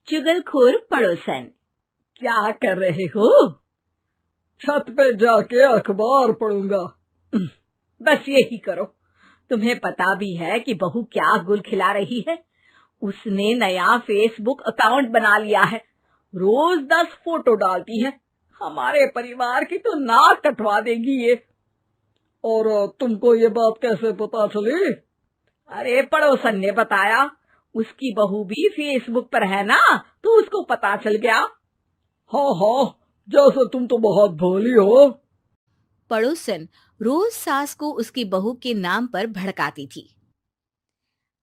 चुगलखोर पड़ोसन। क्या कर रहे हो? छत पे जाके अखबार पढ़ूंगा। बस यही करो। तुम्हें पता भी है कि बहू क्या गुल खिला रही है? उसने नया फेसबुक अकाउंट बना लिया है। रोज 10 फोटो डालती है। हमारे परिवार की तो नाक कटवा देगी ये। और तुमको ये बात कैसे पता चली? अरे पड़ोसन ने बताया। उसकी बहू भी फेसबुक पर है ना, तो उसको पता चल गया। हाँ हाँ, जैसे तुम तो बहुत भोली हो। पड़ोसन रोज सास को उसकी बहू के नाम पर भड़काती थी।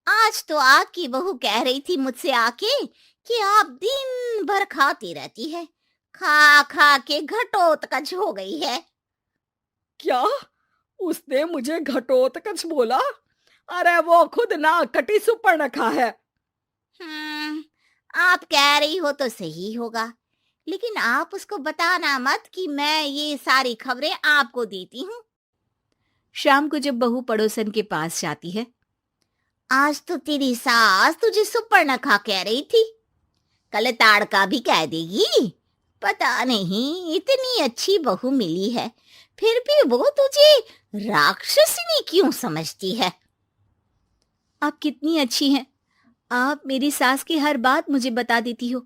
आज तो आपकी बहू कह रही थी मुझसे आके कि आप दिन भर खाती रहती है, खा खा के घटोत्कच हो गई है। क्या? उसने मुझे घटोत्कच बोला? अरे वो खुद ना कटी सुपर्णखा है। आप कह रही हो तो सही होगा, लेकिन आप उसको बताना मत कि मैं ये सारी खबरें आपको देती हूँ। शाम को जब बहू पड़ोसन के पास जाती है, आज तो तेरी सास तुझे सुपर्णखा कह रही थी, कल ताड़का भी कह देगी। पता नहीं इतनी अच्छी बहू मिली है, फिर भी वो तुझे राक्षसनी क्यों समझती है? आप कितनी अच्छी हैं। आप मेरी सास की हर बात मुझे बता देती हो,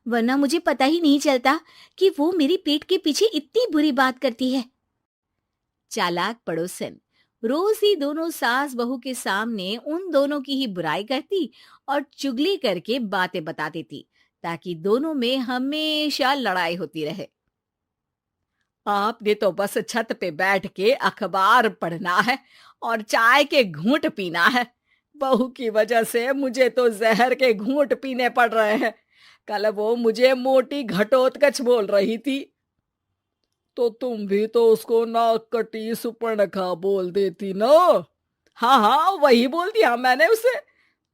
वरना मुझे पता ही नहीं चलता कि वो मेरी पीठ के पीछे इतनी बुरी बात करती है। चालाक पड़ोसन रोज ही दोनों सास बहू के सामने उन दोनों की ही बुराई करती और चुगली करके बातें बता देती, ताकि दोनों में हमेशा लड़ाई होती रहे। आपने तो बस छत पे बैठ के अखबार पढ़ना है और चाय के घूंट पीना है। बहू की वजह से मुझे तो जहर के घूंट पीने पड़ रहे हैं। कल वो मुझे मोटी घटोत्कच बोल रही थी। तो तुम भी तो उसको नाक कटी सुपर्णखा बोल देती ना। हाँ हाँ, वही बोल दिया मैंने उसे।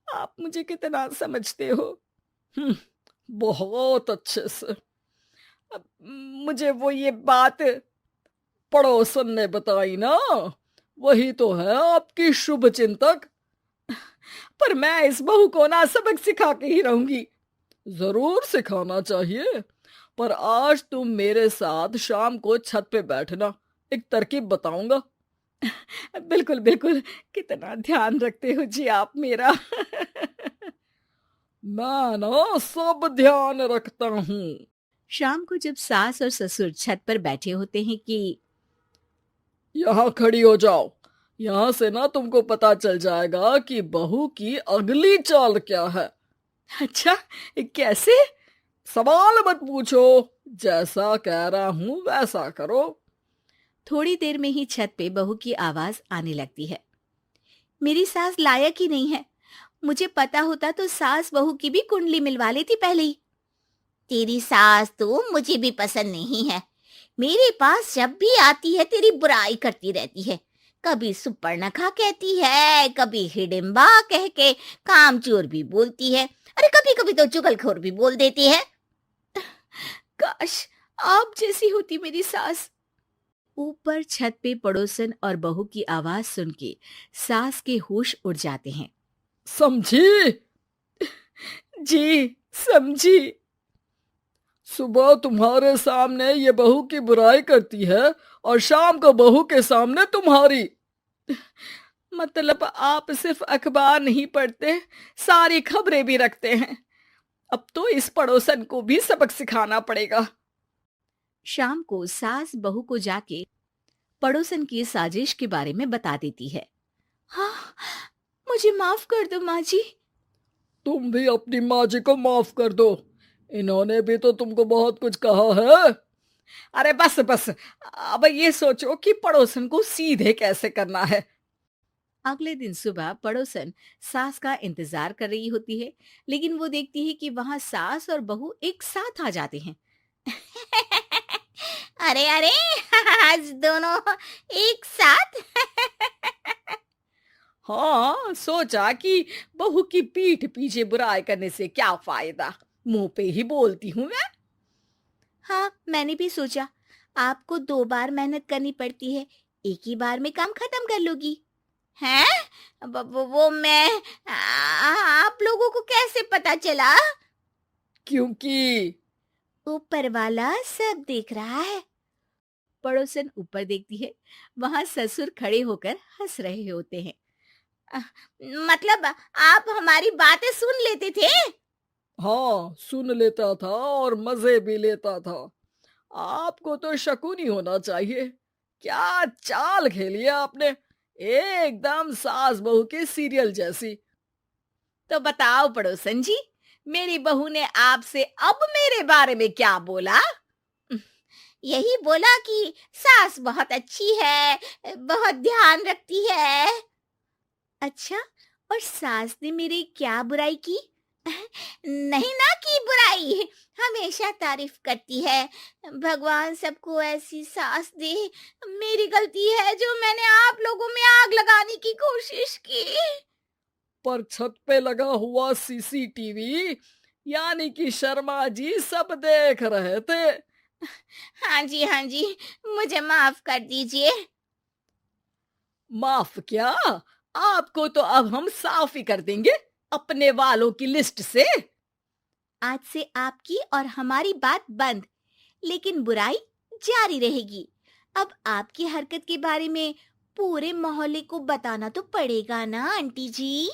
आप मुझे कितना समझते हो। बहुत अच्छे से। अब मुझे वो ये बात पड़ोसन ने बताई ना, वही तो है आपकी शुभ चिंतक। पर मैं इस बहू को ना सबक सिखा के ही रहूंगी। जरूर सिखाना चाहिए, पर आज तुम मेरे साथ शाम को छत पे बैठना, एक तरकीब बताऊंगा। बिल्कुल बिल्कुल, कितना ध्यान रखते हो जी आप मेरा। मैं ना सब ध्यान रखता हूँ। शाम को जब सास और ससुर छत पर बैठे होते हैं कि यहाँ खड़ी हो जाओ, यहाँ से ना तुमको पता चल जाएगा कि बहू की अगली चाल क्या है। अच्छा, कैसे? सवाल मत पूछो, जैसा कह रहा हूं वैसा करो। थोड़ी देर में ही छत पे बहू की आवाज आने लगती है। मेरी सास लायक ही नहीं है। मुझे पता होता तो सास बहू की भी कुंडली मिलवा लेती पहले ही। तेरी सास तो मुझे भी पसंद नहीं है। मेरे पास जब भी आती है तेरी बुराई करती रहती है। कभी सुपर्णखा कहती है, कभी हिडिंबा कह के कामचोर भी बोलती है। अरे कभी कभी तो चुगलखोर भी बोल देती है। काश आप जैसी होती मेरी सास। ऊपर छत पे पड़ोसन और बहू की आवाज सुन के सास के होश उड़ जाते हैं। समझी? जी समझी। सुबह तुम्हारे सामने ये बहू की बुराई करती है और शाम को बहू के सामने तुम्हारी। मतलब आप सिर्फ अखबार नहीं पढ़ते, सारी खबरें भी रखते हैं। अब तो इस पड़ोसन को भी सबक सिखाना पड़ेगा। शाम को सास बहू को जाके पड़ोसन की साजिश के बारे में बता देती है। हाँ, मुझे माफ कर दो माँ जी। तुम भी अपनी माँ जी को माफ कर दो, इन्होंने भी तो तुमको बहुत कुछ कहा है। अरे बस बस, अब ये सोचो कि पड़ोसन को सीधे कैसे करना है। अगले दिन सुबह पड़ोसन सास का इंतजार कर रही होती है, लेकिन वो देखती है कि वहां सास और बहू एक साथ आ जाते हैं। अरे अरे आज दोनों एक साथ। हाँ, सोचा कि बहू की पीठ पीछे बुराई करने से क्या फायदा, मुंह पे ही बोलती हूँ मैं। हाँ, मैंने भी सोचा आपको 2 बार मेहनत करनी पड़ती है, एक ही बार में काम खत्म कर लोगी। हैं? वो मैं आप लोगों को कैसे पता चला? क्योंकि ऊपर वाला सब देख रहा है। पड़ोसन ऊपर देखती है, वहां ससुर खड़े होकर हंस रहे होते हैं। मतलब आप हमारी बातें सुन लेते थे? हाँ, सुन लेता था और मजे भी लेता था। आपको तो शक नहीं होना चाहिए। क्या चाल खेली है आपने, एकदम सास बहू के सीरियल जैसी। तो बताओ पड़ोसन जी, मेरी बहू ने आपसे अब मेरे बारे में क्या बोला? यही बोला कि सास बहुत अच्छी है, बहुत ध्यान रखती है। अच्छा, और सास ने मेरी क्या बुराई की? नहीं ना की बुराई, हमेशा तारीफ करती है। भगवान सबको ऐसी सास दे। मेरी गलती है जो मैंने आप लोगों में आग लगाने की कोशिश की। पर छत पे लगा हुआ सीसीटीवी, यानी कि शर्मा जी सब देख रहे थे। हाँ जी, मुझे माफ कर दीजिए। माफ क्या? आपको तो अब हम साफ ही कर देंगे अपने वालों की लिस्ट से। आज से आपकी और हमारी बात बंद, लेकिन बुराई जारी रहेगी। अब आपकी हरकत के बारे में पूरे मोहल्ले को बताना तो पड़ेगा ना आंटी जी।